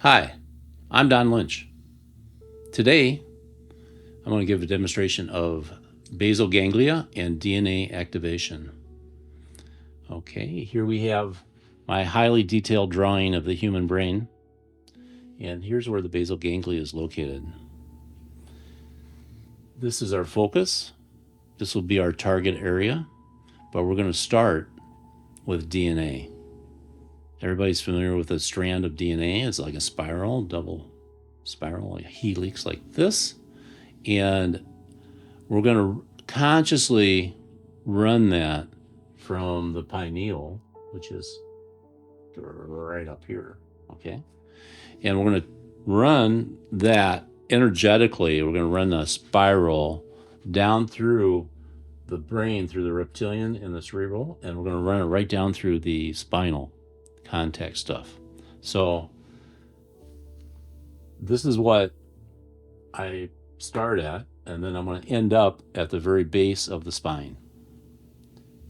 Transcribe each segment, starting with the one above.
Hi, I'm Don Lynch. Today, I'm going to give a demonstration of basal ganglia and DNA activation. Okay, here we have my highly detailed drawing of the human brain, and here's where the basal ganglia is located. This is our focus. This will be our target area, but we're going to start with DNA. Everybody's familiar with a strand of DNA. It's like a spiral, double spiral, like a helix like this. And we're going to consciously run that from the pineal, which is right up here. Okay. And we're going to run that energetically. We're going to run the spiral down through the brain, through the reptilian and the cerebral, and we're going to run it right down through the spinal contact stuff. So this is what I start at, and then I'm going to end up at the very base of the spine.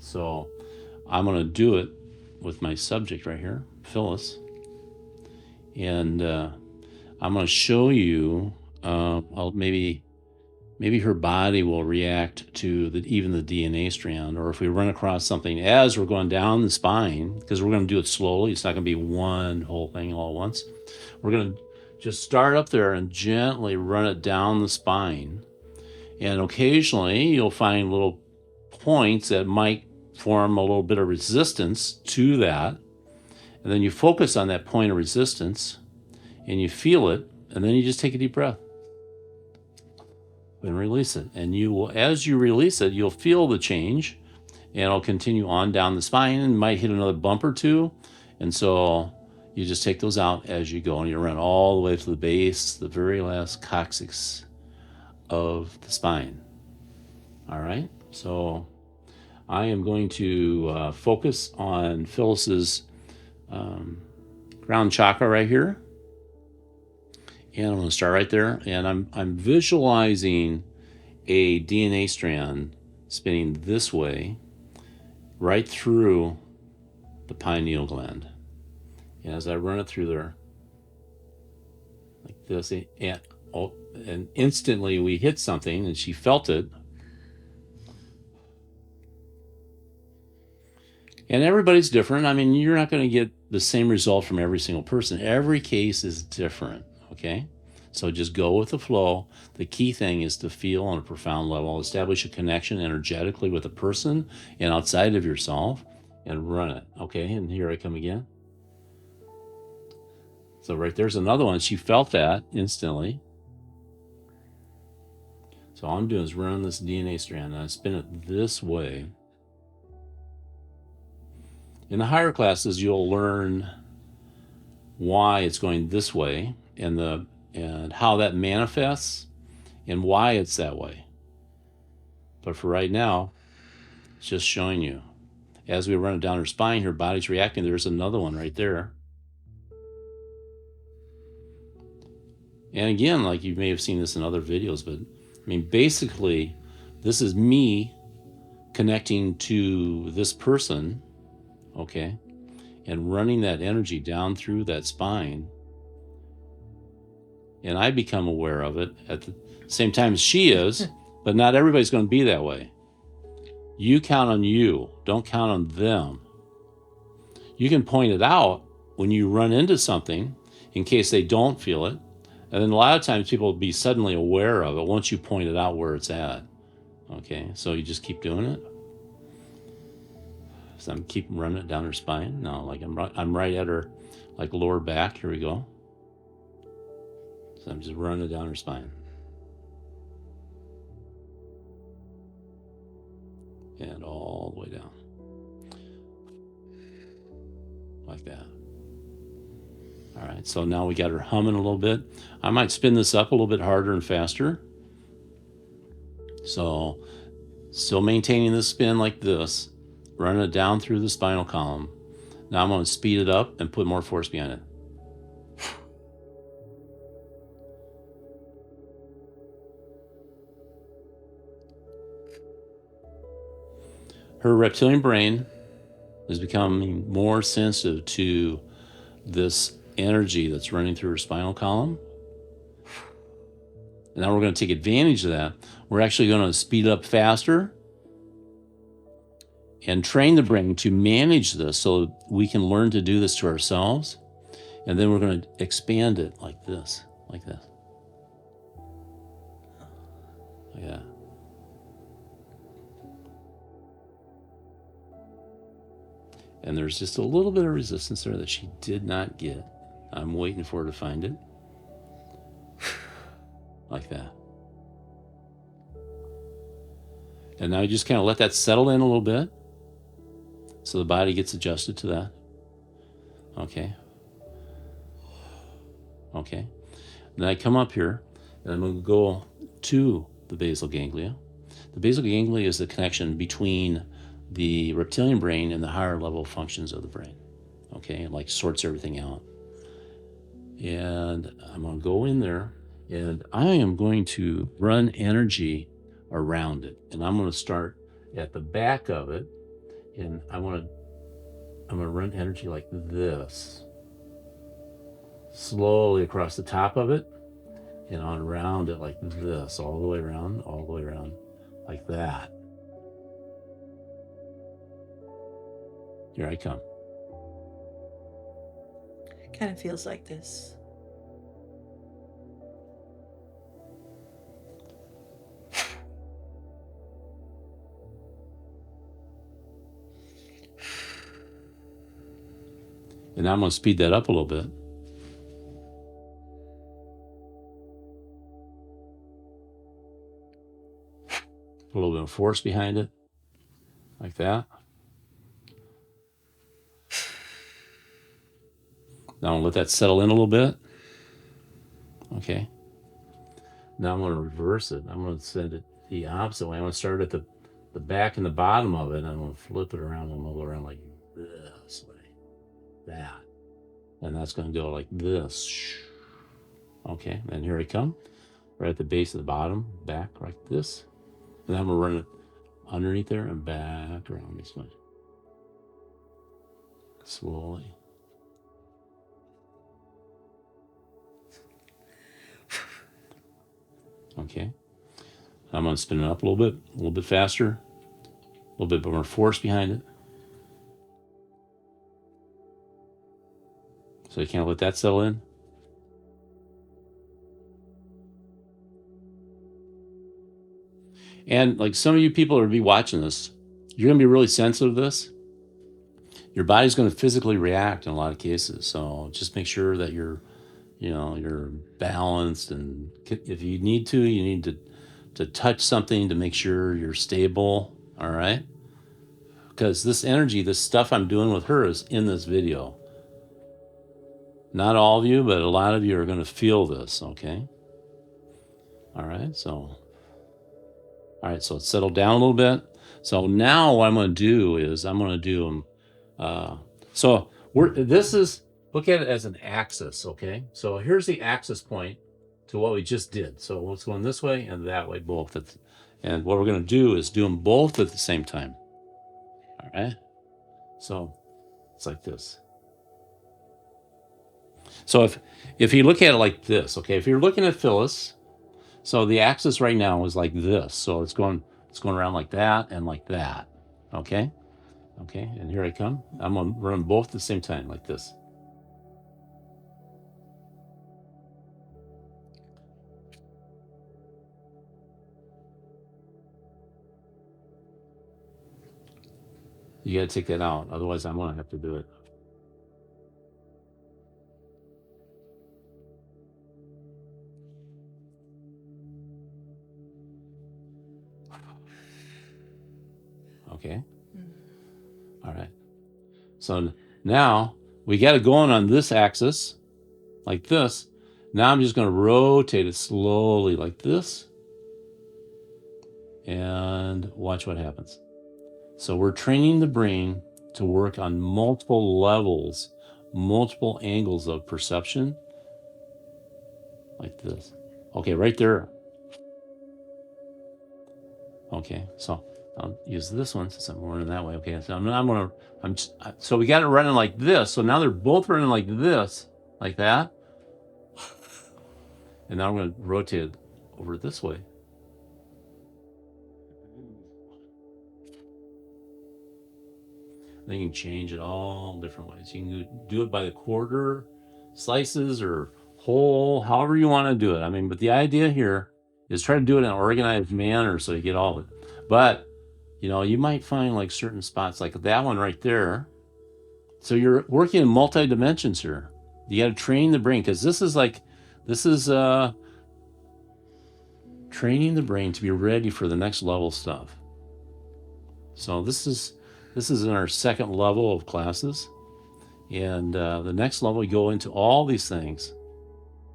So I'm going to do it with my subject right here, Phyllis, and I'm going to show you. Maybe her body will react to even the DNA strand, or if we run across something as we're going down the spine, because we're going to do it slowly. It's not going to be one whole thing all at once. We're going to just start up there and gently run it down the spine. And occasionally you'll find little points that might form a little bit of resistance to that. And then you focus on that point of resistance and you feel it, and then you just take a deep breath and release it. And you will, as you release it, you'll feel the change, and it'll continue on down the spine and might hit another bump or two. And so you just take those out as you go, and you run all the way to the base, the very last coccyx of the spine. All right. So I am going to focus on Phyllis's ground chakra right here. And I'm going to start right there. And I'm visualizing a DNA strand spinning this way right through the pineal gland. And as I run it through there, like this, and instantly we hit something, and she felt it. And everybody's different. I mean, you're not going to get the same result from every single person. Every case is different, okay? So just go with the flow. The key thing is to feel on a profound level, establish a connection energetically with a person and outside of yourself, and run it, okay? And here I come again. So right there's another one. She felt that instantly. So all I'm doing is run this DNA strand, and I spin it this way. In the higher classes, you'll learn why it's going this way and how that manifests and why it's that way. But for right now, it's just showing you. As we run it down her spine, her body's reacting. There's another one right there. And again, like you may have seen this in other videos, but I mean, basically, this is me connecting to this person, okay, and running that energy down through that spine. And I become aware of it at the same time as she is, but not everybody's going to be that way. You count on you, don't count on them. You can point it out when you run into something in case they don't feel it. And then a lot of times people will be suddenly aware of it once you point it out where it's at. Okay, so you just keep doing it. So I'm keep running it down her spine. No, like I'm right at her, like lower back. Here we go. So I'm just running it down her spine. And all the way down. Like that. All right, so now we got her humming a little bit. I might spin this up a little bit harder and faster. So still maintaining the spin like this, running it down through the spinal column. Now I'm going to speed it up and put more force behind it. Her reptilian brain is becoming more sensitive to this energy that's running through her spinal column. And now we're going to take advantage of that. We're actually going to speed up faster and train the brain to manage this so we can learn to do this to ourselves. And then we're going to expand it like this, like that. Like that. And there's just a little bit of resistance there that she did not get. I'm waiting for her to find it. Like that. And now you just kind of let that settle in a little bit so the body gets adjusted to that. Okay. Okay. Then I come up here and I'm going to go to the basal ganglia. The basal ganglia is the connection between the reptilian brain and the higher level functions of the brain. Okay, it like sorts everything out. And I'm going to go in there and I am going to run energy around it. And I'm going to start at the back of it. And I'm going to run energy like this. Slowly across the top of it and on around it like this, all the way around, like that. Here I come. It kind of feels like this. And now I'm going to speed that up a little bit. Put a little bit of force behind it, like that. Now I'll let that settle in a little bit. Okay. Now I'm going to reverse it. I'm going to send it the opposite way. I'm going to start at the back and the bottom of it. And I'm going to flip it around and go around like this way. That. And that's going to go like this. Okay. And here I come. Right at the base of the bottom, back like this. And I'm going to run it underneath there and back around this way. Slowly. Okay. I'm going to spin it up a little bit faster, a little bit more force behind it. So you can't let that settle in. And like some of you people are going to be watching this, you're going to be really sensitive to this. Your body's going to physically react in a lot of cases. So just make sure that you're balanced. And if you need to touch something to make sure you're stable. All right. Because this energy, this stuff I'm doing with her is in this video. Not all of you, but a lot of you are going to feel this. Okay. All right. So it's settled down a little bit. So now what I'm going to do is I'm going to do look at it as an axis, okay? So here's the axis point to what we just did. So let's go in this way and that way both. And what we're going to do is do them both at the same time. All right? So it's like this. So if you look at it like this, okay, if you're looking at Phyllis, so the axis right now is like this. So it's going around like that and like that. Okay? Okay, and here I come. I'm going to run both at the same time, like this. You got to take that out. Otherwise, I'm going to have to do it. Okay. All right. So now we got it going on this axis, like this. Now I'm just going to rotate it slowly like this. And watch what happens. So we're training the brain to work on multiple levels, multiple angles of perception, like this. Okay, right there. Okay, so I'll use this one since I'm running that way. Okay, so so we got it running like this. So now they're both running like this. like that. And now I'm going to rotate it over this way. Then you can change it all different ways. You can do it by the quarter, slices, or whole, however you want to do it. I mean, but the idea here is try to do it in an organized manner so you get all of it. But, you know, you might find like certain spots like that one right there. So you're working in multi dimensions here. You got to train the brain, because this is training the brain to be ready for the next level stuff. So this is in our second level of classes, and the next level you go into all these things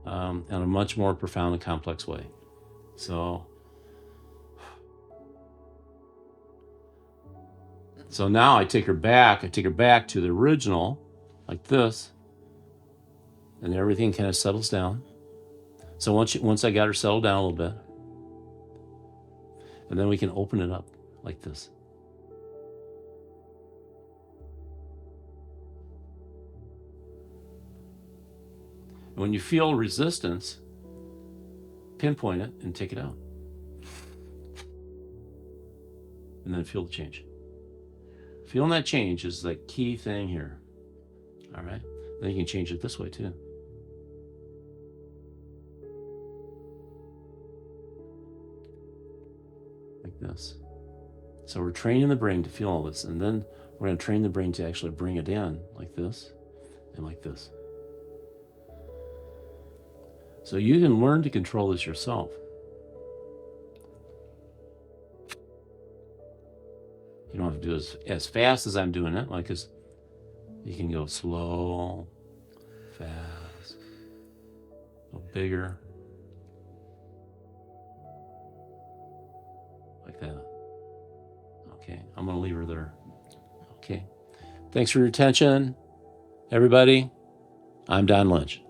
in a much more profound and complex way. So now I take her back to the original, like this, and everything kind of settles down. So once I got her settled down a little bit, and then we can open it up like this. And when you feel resistance, pinpoint it and take it out. And then feel the change. Feeling that change is the key thing here. All right? Then you can change it this way too. Like this. So we're training the brain to feel all this, and then we're going to train the brain to actually bring it in like this and like this. So you can learn to control this yourself. You don't have to do it as fast as I'm doing it, like this. You can go slow, fast, a little bigger, like that. Okay, I'm going to leave her there. Okay. Thanks for your attention, everybody. I'm Don Lynch.